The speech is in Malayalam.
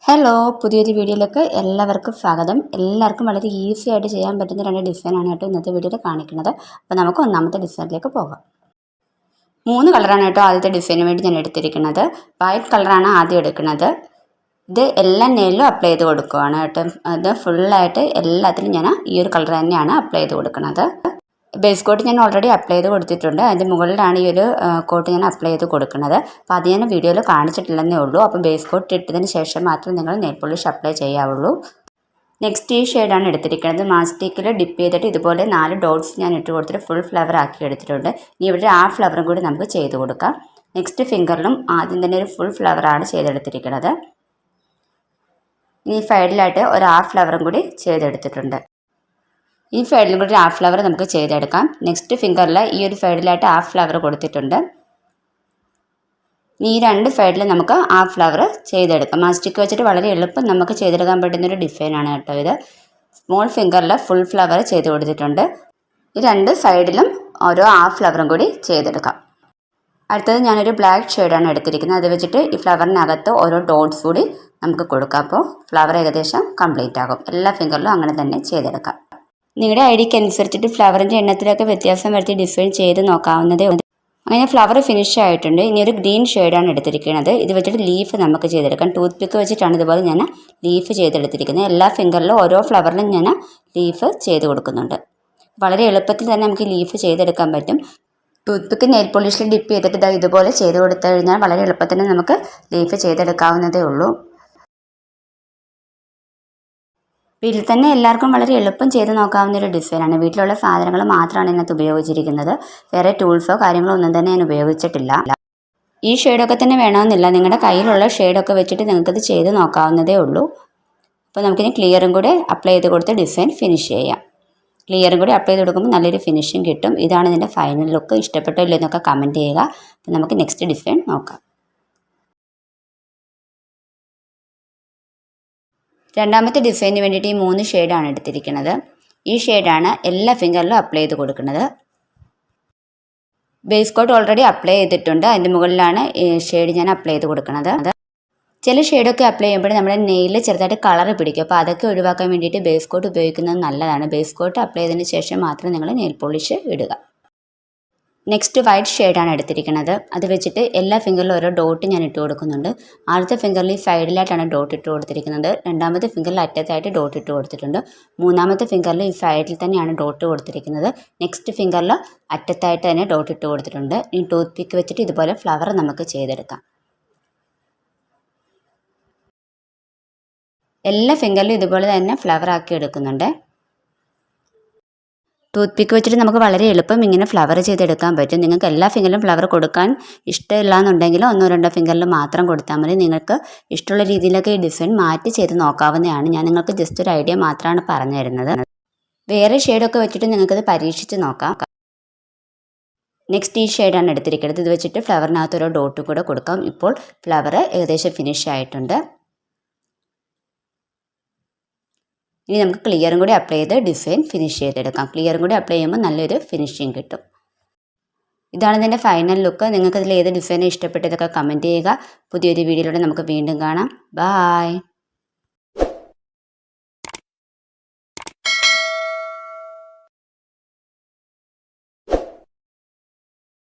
ഹലോ, പുതിയൊരു വീഡിയോയിലേക്ക് എല്ലാവർക്കും സ്വാഗതം. എല്ലാവർക്കും വളരെ ഈസി ആയിട്ട് ചെയ്യാൻ പറ്റുന്ന രണ്ട് ഡിസൈനാണ് കേട്ടോ ഇന്നത്തെ വീഡിയോയിൽ കാണിക്കുന്നത്. അപ്പോൾ നമുക്ക് ഒന്നാമത്തെ ഡിസൈനിലേക്ക് പോകാം. 3 കളറാണ് കേട്ടോ ആദ്യത്തെ ഡിസൈനിന് വേണ്ടി ഞാൻ എടുത്തിരിക്കുന്നത്. വൈറ്റ് കളറാണ് ആദ്യം എടുക്കുന്നത്. ഇത് എല്ലാ നെയിലും അപ്ലൈ ചെയ്ത് കൊടുക്കുകയാണ് കേട്ടോ. അത് ഫുള്ളായിട്ട് എല്ലാത്തിലും ഞാൻ ഈ ഒരു കളർ തന്നെയാണ് അപ്ലൈ ചെയ്ത് കൊടുക്കുന്നത്. ബേസ് കോട്ട് ഞാൻ ഓൾറെഡി അപ്ലൈ ചെയ്ത് കൊടുത്തിട്ടുണ്ട്. അതിൻ്റെ മുകളിലാണ് ഈ ഒരു കോട്ട് ഞാൻ അപ്ലൈ ചെയ്ത് കൊടുക്കുന്നത്. അപ്പോൾ അത് ഞാൻ വീഡിയോയിൽ കാണിച്ചിട്ടില്ലെന്നേ ഉള്ളൂ. അപ്പോൾ ബേസ് കോട്ട് ഇട്ടതിന് ശേഷം മാത്രം നിങ്ങൾ നെയിൽ പോളിഷ് അപ്ലൈ ചെയ്യാവുള്ളൂ. നെക്സ്റ്റ് ഈ ഷെയ്ഡാണ് എടുത്തിരിക്കുന്നത്. മാസ്റ്റിക്കിൽ ഡിപ്പ് ചെയ്തിട്ട് ഇതുപോലെ 4 ഡോട്ട്സ് ഞാൻ ഇട്ട് കൊടുത്തിട്ട് ഫുൾ ഫ്ലവർ ആക്കി എടുത്തിട്ടുണ്ട്. ഇനി ഇവിടെ ആ ഫ്ലവറും കൂടി നമുക്ക് ചെയ്ത് കൊടുക്കാം. നെക്സ്റ്റ് ഫിംഗറിലും ആദ്യം തന്നെ ഒരു ഫുൾ ഫ്ലവറാണ് ചെയ്തെടുത്തിരിക്കുന്നത്. ഈ സൈഡിലായിട്ട് ഒരു ഹാഫ് ഫ്ലവറും കൂടി ചെയ്തെടുത്തിട്ടുണ്ട്. ഈ സൈഡിലും കൂടി ഹാഫ് ഫ്ലവർ നമുക്ക് ചെയ്തെടുക്കാം. നെക്സ്റ്റ് ഫിംഗറിൽ ഈ ഒരു സൈഡിലായിട്ട് ഹാഫ് ഫ്ലവർ കൊടുത്തിട്ടുണ്ട്. ഈ 2 സൈഡിലും നമുക്ക് ഹാഫ് ഫ്ലവർ ചെയ്തെടുക്കാം. മാസ്റ്റിക് വെച്ചിട്ട് വളരെ എളുപ്പം നമുക്ക് ചെയ്തെടുക്കാൻ പറ്റുന്നൊരു ഡിസൈനാണ് കേട്ടോ ഇത്. സ്മോൾ ഫിംഗറിൽ ഫുൾ ഫ്ലവർ ചെയ്ത് കൊടുത്തിട്ടുണ്ട്. ഈ 2 സൈഡിലും ഓരോ ഹാഫ് ഫ്ലവറും കൂടി ചെയ്തെടുക്കാം. അടുത്തത് ഞാനൊരു ബ്ലാക്ക് ഷെയ്ഡാണ് എടുത്തിരിക്കുന്നത്. അത് വെച്ചിട്ട് ഈ ഫ്ലവറിനകത്ത് ഓരോ ഡോട്ട്സ് കൂടി നമുക്ക് കൊടുക്കാം. അപ്പോൾ ഫ്ലവർ ഏകദേശം കംപ്ലീറ്റ് ആകും. എല്ലാ ഫിംഗറിലും അങ്ങനെ തന്നെ ചെയ്തെടുക്കാം. നിങ്ങളുടെ ഐഡിയക്ക് അനുസരിച്ചിട്ട് ഫ്ലവറിൻ്റെ എണ്ണത്തിലൊക്കെ വ്യത്യാസം വരുത്തി ഡിസൈൻ ചെയ്ത് നോക്കാവുന്നതേ ഉണ്ട്. അങ്ങനെ ഫ്ലവർ ഫിനിഷ് ആയിട്ടുണ്ട്. ഇനി ഒരു ഗ്രീൻ ഷെയ്ഡാണ് എടുത്തിരിക്കുന്നത്. ഇത് വെച്ചിട്ട് ലീഫ് നമുക്ക് ചെയ്തെടുക്കാം. ടൂത്ത് പിക്ക് വെച്ചിട്ടാണ് ഇതുപോലെ ഞാൻ ലീഫ് ചെയ്തെടുത്തിരിക്കുന്നത്. എല്ലാ ഫിംഗറിലും ഓരോ ഫ്ലവറിലും ഞാൻ ലീഫ് ചെയ്ത് കൊടുക്കുന്നുണ്ട്. വളരെ എളുപ്പത്തിൽ തന്നെ നമുക്ക് ലീഫ് ചെയ്തെടുക്കാൻ പറ്റും. ടൂത്ത് പിക്ക് നെയിൽ പോളിഷിൽ ഡിപ്പ് ചെയ്തിട്ട് ഇതുപോലെ ചെയ്ത് കൊടുത്തു കഴിഞ്ഞാൽ വളരെ എളുപ്പത്തിൽ നമുക്ക് ലീഫ് ചെയ്തെടുക്കാവുന്നതേ ഉള്ളൂ. വീട്ടിൽ തന്നെ എല്ലാവർക്കും വളരെ എളുപ്പം ചെയ്ത് നോക്കാവുന്ന ഒരു ഡിസൈനാണ്. വീട്ടിലുള്ള സാധനങ്ങൾ മാത്രമാണ് ഇതിനകത്ത് ഉപയോഗിച്ചിരിക്കുന്നത്. വേറെ ടൂൾസോ കാര്യങ്ങളോ ഒന്നും തന്നെ ഞാൻ ഉപയോഗിച്ചിട്ടില്ല. ഈ ഷെയ്ഡൊക്കെ തന്നെ വേണമെന്നില്ല. നിങ്ങളുടെ കയ്യിലുള്ള ഷെയ്ഡൊക്കെ വെച്ചിട്ട് നിങ്ങൾക്കത് ചെയ്ത് നോക്കാവുന്നതേ ഉള്ളൂ. അപ്പോൾ നമുക്കിനി ക്ലിയറും കൂടെ അപ്ലൈ ചെയ്ത് കൊടുത്ത് ഡിസൈൻ ഫിനിഷ് ചെയ്യാം. ക്ലിയറും കൂടി അപ്ലൈ ചെയ്ത് കൊടുക്കുമ്പോൾ നല്ലൊരു ഫിനിഷിങ് കിട്ടും. ഇതാണ് ഇതിൻ്റെ ഫൈനൽ ലുക്ക്. ഇഷ്ടപ്പെട്ടോ ഇല്ലയോ എന്നൊക്കെ കമൻറ്റ് ചെയ്യുക. അപ്പോൾ നമുക്ക് നെക്സ്റ്റ് ഡിസൈൻ നോക്കാം. രണ്ടാമത്തെ ഡിസൈനിന് വേണ്ടിയിട്ട് ഈ 3 ഷെയ്ഡാണ് എടുത്തിരിക്കുന്നത്. ഈ ഷെയ്ഡാണ് എല്ലാ ഫിംഗറിലും അപ്ലൈ ചെയ്ത് കൊടുക്കുന്നത്. ബേസ് കോട്ട് ഓൾറെഡി അപ്ലൈ ചെയ്തിട്ടുണ്ട്. അതിൻ്റെ മുകളിലാണ് ഷെയ്ഡ് ഞാൻ അപ്ലൈ ചെയ്ത് കൊടുക്കുന്നത്. ചില ഷെയ്ഡൊക്കെ അപ്ലൈ ചെയ്യുമ്പോൾ നമ്മുടെ നെയിലിൽ ചെറുതായിട്ട് കളർ പിടിക്കും. അപ്പോൾ അതൊക്കെ ഒഴിവാക്കാൻ വേണ്ടിയിട്ട് ബേസ് കോട്ട് ഉപയോഗിക്കുന്നത് നല്ലതാണ്. ബേസ് കോട്ട് അപ്ലൈ ചെയ്തതിന് ശേഷം മാത്രം നിങ്ങൾ നെയിൽ പോളിഷ് ഇടുക. നെക്സ്റ്റ് വൈറ്റ് ഷെയ്ഡാണ് എടുത്തിരിക്കുന്നത്. അത് വെച്ചിട്ട് എല്ലാ ഫിംഗറിലും ഓരോ ഡോട്ട് ഞാൻ ഇട്ട് കൊടുക്കുന്നുണ്ട്. ആദ്യത്തെ ഫിംഗറിൽ ഈ സൈഡിലായിട്ടാണ് ഡോട്ട് ഇട്ട് കൊടുത്തിരിക്കുന്നത്. രണ്ടാമത്തെ ഫിംഗറിൽ അറ്റത്തായിട്ട് ഡോട്ട് ഇട്ട് കൊടുത്തിട്ടുണ്ട്. മൂന്നാമത്തെ ഫിംഗറിൽ ഈ സൈഡിൽ തന്നെയാണ് ഡോട്ട് കൊടുത്തിരിക്കുന്നത്. നെക്സ്റ്റ് ഫിംഗറിൽ അറ്റത്തായിട്ട് തന്നെ ഡോട്ട് ഇട്ട് കൊടുത്തിട്ടുണ്ട്. ഈ ടൂത്ത് പിക്ക് വെച്ചിട്ട് ഇതുപോലെ ഫ്ലവർ നമുക്ക് ചെയ്തെടുക്കാം. എല്ലാ ഫിംഗറിലും ഇതുപോലെ തന്നെ ഫ്ലവർ ആക്കി എടുക്കുന്നുണ്ട്. ടൂത്ത് പിക്ക് വെച്ചിട്ട് നമുക്ക് വളരെ എളുപ്പം ഇങ്ങനെ ഫ്ലവർ ചെയ്തെടുക്കാൻ പറ്റും. നിങ്ങൾക്ക് എല്ലാ ഫിംഗറിലും ഫ്ലവർ കൊടുക്കാൻ ഇഷ്ടമില്ല എന്നുണ്ടെങ്കിൽ 1-2 ഫിംഗറിൽ മാത്രം കൊടുത്താൽ മതി. നിങ്ങൾക്ക് ഇഷ്ടമുള്ള രീതിയിലൊക്കെ ഈ ഡിസൈൻ മാറ്റി ചെയ്ത് നോക്കാവുന്നതാണ്. ഞാൻ നിങ്ങൾക്ക് ജസ്റ്റ് ഒരു ഐഡിയ മാത്രമാണ് പറഞ്ഞു തരുന്നത്. വേറെ ഷെയ്ഡൊക്കെ വെച്ചിട്ട് നിങ്ങൾക്കത് പരീക്ഷിച്ച് നോക്കാം. നെക്സ്റ്റ് ഈ ഷെയ്ഡാണ് എടുത്തിരിക്കുന്നത്. ഇത് വെച്ചിട്ട് ഫ്ലവറിനകത്ത് ഓരോ ഡോട്ട് കൂടെ കൊടുക്കാം. ഇപ്പോൾ ഫ്ലവർ ഏകദേശം ഫിനിഷ് ആയിട്ടുണ്ട്. ഇനി നമുക്ക് ക്ലിയറും കൂടി അപ്ലൈ ചെയ്ത് ഡിസൈൻ ഫിനിഷ് ചെയ്തെടുക്കാം. ക്ലിയറും കൂടി അപ്ലൈ ചെയ്യുമ്പോൾ നല്ലൊരു ഫിനിഷിങ് കിട്ടും. ഇതാണ് ഇതിൻ്റെ ഫൈനൽ ലുക്ക്. നിങ്ങൾക്ക് ഇതിൽ ഏത് ഡിസൈൻ ഇഷ്ടപ്പെട്ടതൊക്കെ കമൻറ്റ് ചെയ്യുക. പുതിയൊരു വീഡിയോയിലൂടെ നമുക്ക് വീണ്ടും കാണാം. ബായ്.